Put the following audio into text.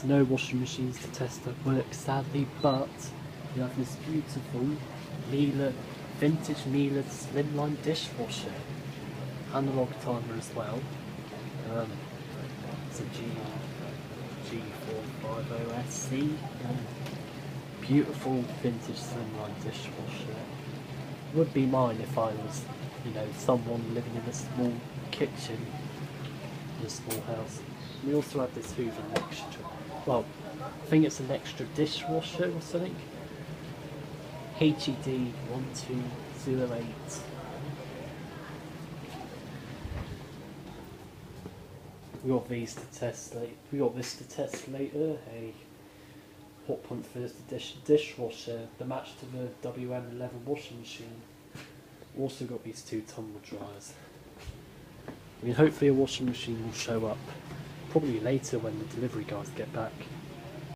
No washing machines to test at work, sadly, but we have this beautiful Miele, vintage Miele slimline dishwasher. Analog timer as well. It's a G450SC. Beautiful vintage slimline dishwasher. Would be mine if I was, someone living in a small kitchen in a small house. We also have this Hoover extra. Well, I think it's an extra dishwasher or something. HED 1208. We got these to test later. We got this to test later. A hot pump for the dishwasher, the match to the WM11 washing machine. Also got these two tumble dryers. I mean, hopefully a washing machine will show up probably later when the delivery guys get back.